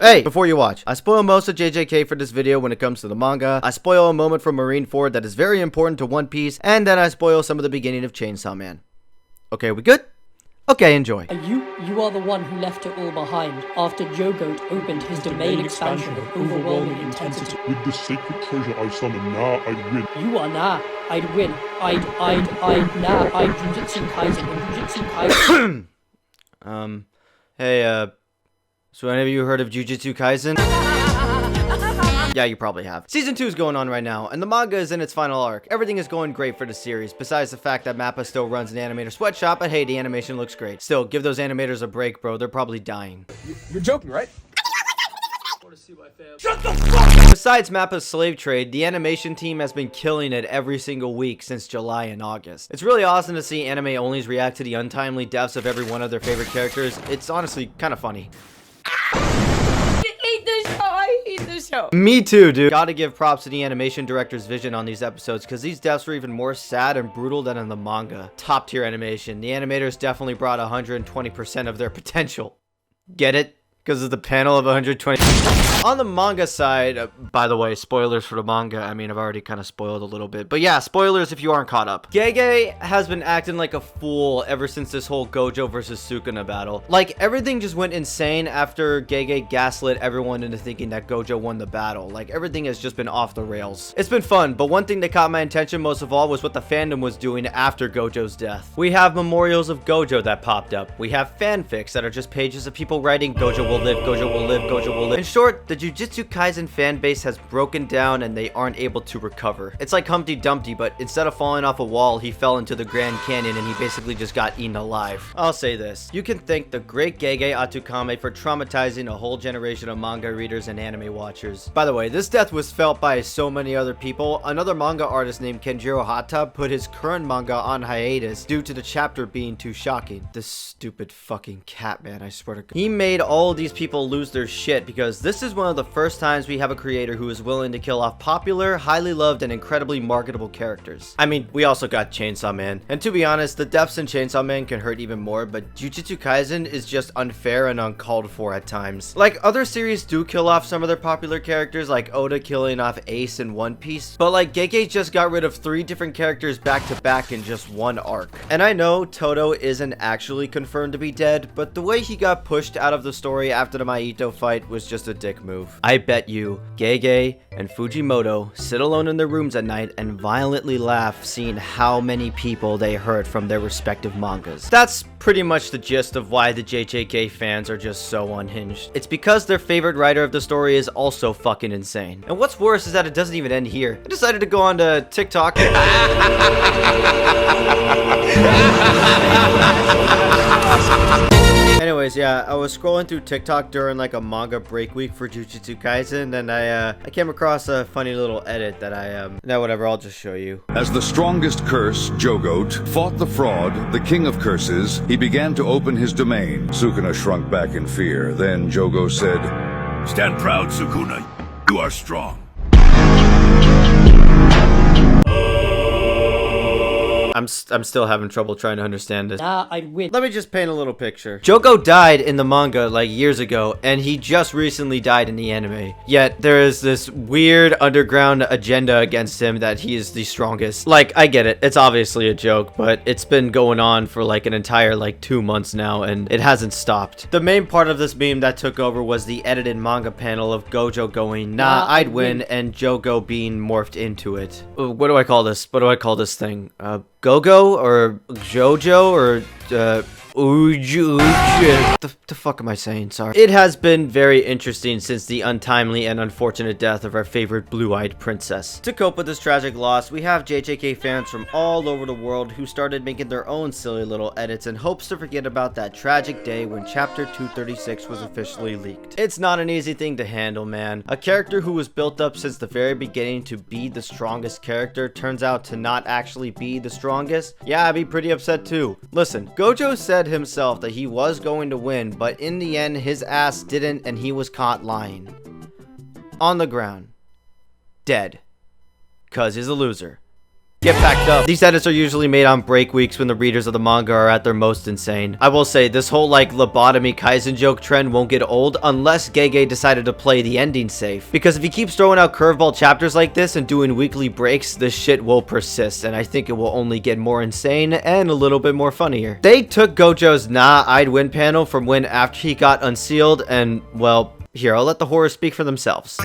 Hey, before you watch, I spoil most of JJK for this video when it comes to the manga. I spoil a moment from Marineford that is very important to One Piece, and then I spoil some of the beginning of Chainsaw Man. Okay, we good? Okay, enjoy. You are the one who left it all behind after Jogo opened his domain expansion of overwhelming intensity. With the sacred treasure I summon, now I'd win. You are nah, I'd win. I'd Jujutsu Kaisen and Jujutsu Kaisen. Hey, so any of you heard of Jujutsu Kaisen? Yeah, you probably have. Season 2 is going on right now, and the manga is in its final arc. Everything is going great for the series, besides the fact that Mappa still runs an animator sweatshop, but hey, the animation looks great. Still, give those animators a break, bro. They're probably dying. You're joking, right? Shut the fuck! Besides Mappa's slave trade, the animation team has been killing it every single week since July and August. It's really awesome to see anime-onlys react to the untimely deaths of every one of their favorite characters. It's honestly kind of funny. I hate this show. Me too, dude. Gotta give props to the animation director's vision on these episodes, because these deaths were even more sad and brutal than in the manga. Top tier animation. The animators definitely brought 120% of their potential. Get it? Because of the panel of 120. On the manga side, by the way, spoilers for the manga. I mean, I've already kind of spoiled a little bit. But yeah, spoilers if you aren't caught up. Gege has been acting like a fool ever since this whole Gojo versus Sukuna battle. Like, everything just went insane after Gege gaslit everyone into thinking that Gojo won the battle. Like, everything has just been off the rails. It's been fun, but one thing that caught my attention most of all was what the fandom was doing after Gojo's death. We have memorials of Gojo that popped up. We have fanfics that are just pages of people writing Gojo will live, Gojo will live, Gojo will live. In short, the Jujutsu Kaisen fan base has broken down and they aren't able to recover. It's like Humpty Dumpty, but instead of falling off a wall, he fell into the Grand Canyon and he basically just got eaten alive. I'll say this. You can thank the great Gege Atukame for traumatizing a whole generation of manga readers and anime watchers. By the way, this death was felt by so many other people. Another manga artist named Kenjiro Hata put his current manga on hiatus due to the chapter being too shocking. This stupid fucking cat, man, I swear to God. He made all of these people lose their shit because this is one of the first times we have a creator who is willing to kill off popular, highly loved, and incredibly marketable characters. I mean, we also got Chainsaw Man, and to be honest, the deaths in Chainsaw Man can hurt even more, but Jujutsu Kaisen is just unfair and uncalled for at times. Like, other series do kill off some of their popular characters, like Oda killing off Ace in One Piece, but like, Gege just got rid of 3 different characters back to back in just one arc. And I know Todo isn't actually confirmed to be dead, but the way he got pushed out of the story after the Maito fight was just a dick move. I bet you Gege and Fujimoto sit alone in their rooms at night and violently laugh seeing how many people they hurt from their respective mangas. That's pretty much the gist of why the JJK fans are just so unhinged. It's because their favorite writer of the story is also fucking insane. And what's worse is that it doesn't even end here. I decided to go on to TikTok. Anyways, yeah, I was scrolling through TikTok during like a manga break week for Jujutsu Kaisen, and I came across a funny little edit that whatever, I'll just show you. As the strongest curse, Jogo, fought the fraud, the king of curses, he began to open his domain. Sukuna shrunk back in fear. Then Jogo said, "Stand proud, Sukuna. You are strong." I'm still having trouble trying to understand this. Nah, I'd win. Let me just paint a little picture. Jogo died in the manga like years ago, and he just recently died in the anime. Yet there is this weird underground agenda against him that he is the strongest. Like, I get it. It's obviously a joke, but it's been going on for like an entire 2 months now, and it hasn't stopped. The main part of this meme that took over was the edited manga panel of Gojo going, "Nah, I'd win," and Jogo being morphed into it. What do I call this? What do I call this thing? Gogo or Jojo or the fuck am I saying? Sorry. It has been very interesting since the untimely and unfortunate death of our favorite blue-eyed princess. To cope with this tragic loss, we have JJK fans from all over the world who started making their own silly little edits in hopes to forget about that tragic day when chapter 236 was officially leaked. It's not an easy thing to handle, man. A character who was built up since the very beginning to be the strongest character turns out to not actually be the strongest. Yeah, I'd be pretty upset too. Listen, Gojo said himself that he was going to win, but in the end his ass didn't and he was caught lying. On the ground. Dead. 'Cause he's a loser. get packed up. These edits are usually made on break weeks when the readers of the manga are at their most insane. I will say, this whole like Lobotomy Kaisen joke trend won't get old unless Gege decided to play the ending safe. Because if he keeps throwing out curveball chapters like this and doing weekly breaks, this shit will persist, and I think it will only get more insane and a little bit more funnier. They took Gojo's Nah, I'd Win panel from when after he got unsealed, and well, here, I'll let the horrors speak for themselves.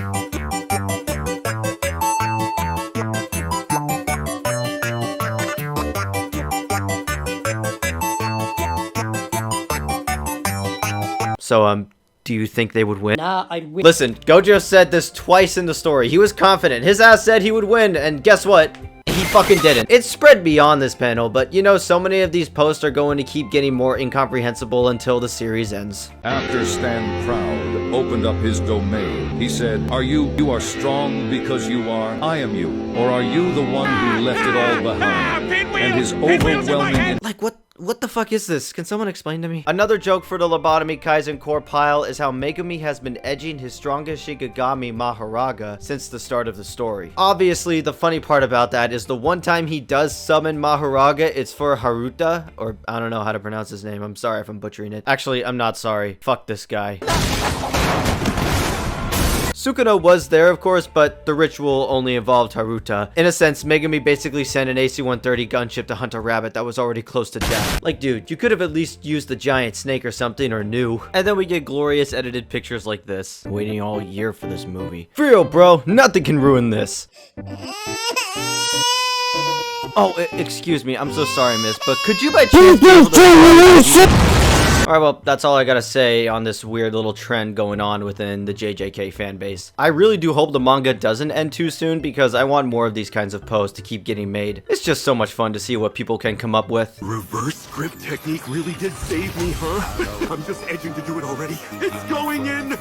So, do you think they would win? Nah, I'd win. Listen, Gojo said this twice in the story. He was confident. His ass said he would win, and guess what? He fucking didn't. It spread beyond this panel, but you know, so many of these posts are going to keep getting more incomprehensible until the series ends. After Stan Proud opened up his domain, he said, you are strong because you are, I am you. Or are you the one who left it all behind? And his overwhelming... Like, what the fuck is this? Can someone explain to me? Another joke for the Lobotomy Kaisen core pile is how Megumi has been edging his strongest Shikigami Mahoraga since the start of the story. Obviously, the funny part about that is the one time he does summon Mahoraga, it's for Haruta, or I don't know how to pronounce his name. I'm sorry if I'm butchering it. Actually, I'm not sorry. Fuck this guy. Sukuna was there, of course, but the ritual only involved Haruta. In a sense, Megumi basically sent an AC-130 gunship to hunt a rabbit that was already close to death. Like, dude, you could have at least used the giant snake or something, or knew. And then we get glorious edited pictures like this. Waiting all year for this movie. For real, bro, nothing can ruin this. Oh, excuse me, I'm so sorry, miss, but could you by chance... Alright, well, that's all I gotta say on this weird little trend going on within the JJK fanbase. I really do hope the manga doesn't end too soon because I want more of these kinds of posts to keep getting made. It's just so much fun to see what people can come up with. Reverse script technique really did save me, huh? I'm just edging to do it already. It's going in!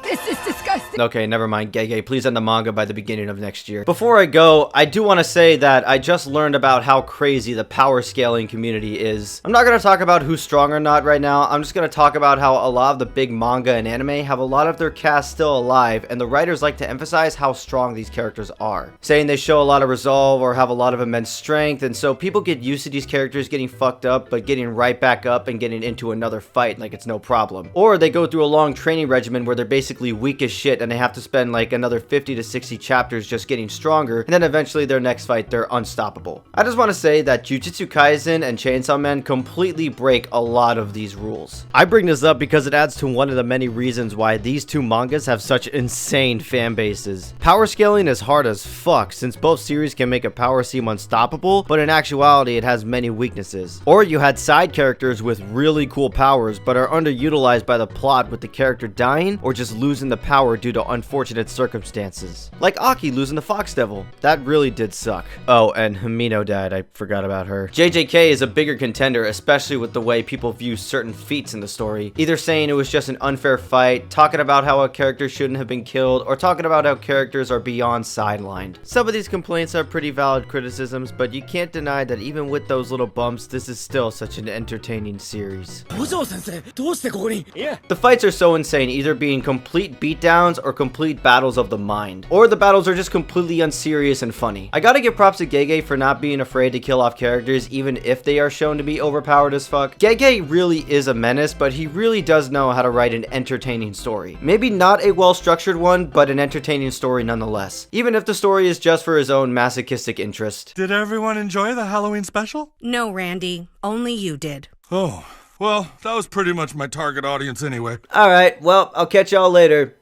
This is disgusting. Okay, never mind, Gege. Please end the manga by the beginning of next year. Before I go, I do want to say that I just learned about how crazy the power scaling community is. I'm not going to talk about who's strong or not right now. I'm just going to talk about how a lot of the big manga and anime have a lot of their cast still alive, and the writers like to emphasize how strong these characters are, saying they show a lot of resolve or have a lot of immense strength, and so people get used to these characters getting fucked up, but getting right back up and getting into another fight like it's no problem. Or they go through a long training regimen where they're basically weak as shit and they have to spend like another 50 to 60 chapters just getting stronger, and then eventually their next fight they're unstoppable. I just want to say that Jujutsu Kaisen and Chainsaw Man completely break a lot of these rules. I bring this up because it adds to one of the many reasons why these two mangas have such insane fan bases. Power scaling is hard as fuck since both series can make a power seem unstoppable, but in actuality it has many weaknesses. Or you had side characters with really cool powers but are underutilized by the plot with the character dying or just losing the power due to unfortunate circumstances. Like Aki losing the Fox Devil. That really did suck. Oh, and Himino died. I forgot about her. JJK is a bigger contender, especially with the way people view certain feats in the story. Either saying it was just an unfair fight, talking about how a character shouldn't have been killed, or talking about how characters are beyond sidelined. Some of these complaints are pretty valid criticisms, but you can't deny that even with those little bumps, this is still such an entertaining series. The fights are so insane, either being complete beatdowns or complete battles of the mind. Or the battles are just completely unserious and funny. I gotta give props to Gege for not being afraid to kill off characters even if they are shown to be overpowered as fuck. Gege really is a menace, but he really does know how to write an entertaining story. Maybe not a well-structured one, but an entertaining story nonetheless. Even if the story is just for his own masochistic interest. Did everyone enjoy the Halloween special? No, Randy. Only you did. Oh, well, that was pretty much my target audience anyway. Alright, well, I'll catch y'all later.